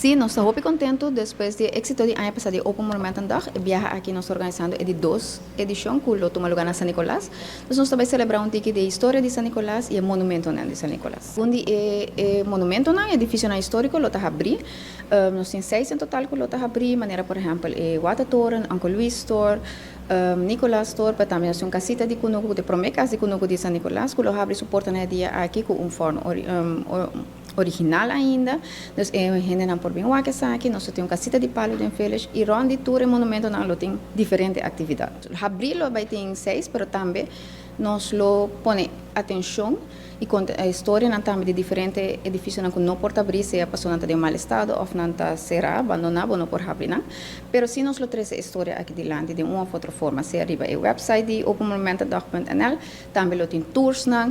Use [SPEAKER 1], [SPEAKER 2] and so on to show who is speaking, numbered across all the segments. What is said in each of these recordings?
[SPEAKER 1] Sí, nós estamos muito contentes depois do êxito do ano passado de Open Monumento Dag. Viaja aqui nós organizando a duas edições que toma lugar na São Nicolás. Nós também celebramos um tique de história de São Nicolás e o monumento de São Nicolás. Onde é monumento não, edifício não histórico, lo está abrir. Nós temos 6 em total que lo está abrir, maneira por exemplo, Watertoren, Uncle Louis Store, Nicolás Store, mas também nós temos casita de Kunuku, de promecas de Kunuku de São Nicolás, que lo abre suporta na dia aqui com forno original ainda. Nós generam por bem o aqui, nós temos casita de palo de Feliz e onde tour e monumento não tem diferentes atividades. Abrilo vai ter 6, mas também nós lo põe atenção e conta a história não também de diferentes edifícios que não pode abrir se a pessoa não está em mau estado ou não está será abandonado não pode abrir não. Mas se nós lo traz a história aqui de lá de uma ou outra forma, se arriba o website de openmonumentendag.nl, também lo tem tours não,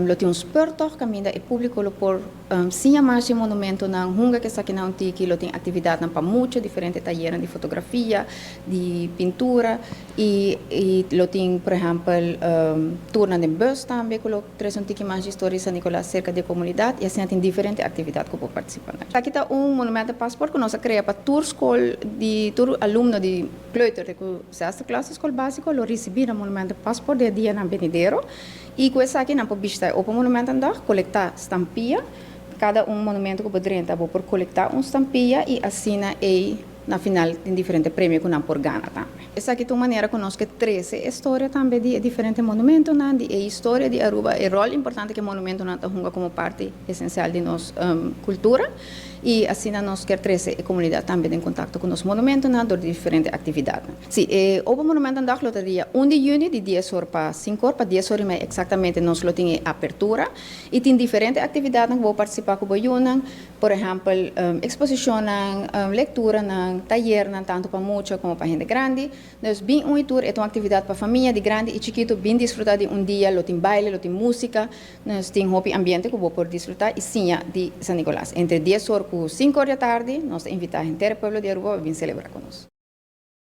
[SPEAKER 1] lo tem speurtocht caminho e público lo por sim mais monumento não, hunga que está aqui não tiki, lo tem atividade para muitos diferentes talleres de fotografia, de pintura e lo tem por exemplo tour de bus também que lo traz tiki mais de história de São Nicolás cerca da comunidade e assim tem diferentes atividades que pode participar. Aqui está monumento de passaporte que nós criamos para tour school de tour aluno de kleuter de sexta classe escola básica lo receber o monumento de passaporte de dia na Benedero e com essa aqui não pode visitar o monumento andar coletar estampilha cada monumento que poderia estar por coletar estampilha e assina na final tem diferentes prêmios que não por ganhar também. Essa aqui é uma maneira que nós que 13 história também de diferentes monumentos, né, de história de Aruba, e rol importante que o monumento não está como parte essencial de nossa cultura e assim nós quer 13 a comunidade também em contato com os monumentos, né, de diferentes atividades. Sim, o monumento andar lo dia 1 de junho de 10 horas para 5 horas, para 10 horas mais exatamente nós lo tem abertura e tem diferentes atividades que vou participar com o por exemplo, exposição, leitura, taller, tanto para muitos como para gente grande. Nós bem tour é uma atividade para família de grande e chiquito, bem desfrutar de dia, lo tem baile, lo tem música, nós tem hobby ambiente que vou por desfrutar e sim de São Nicolás. Entre 10 horas e 5 horas da tarde, nós invitamos a inteiro povo de Aruba a vir celebrar conosco.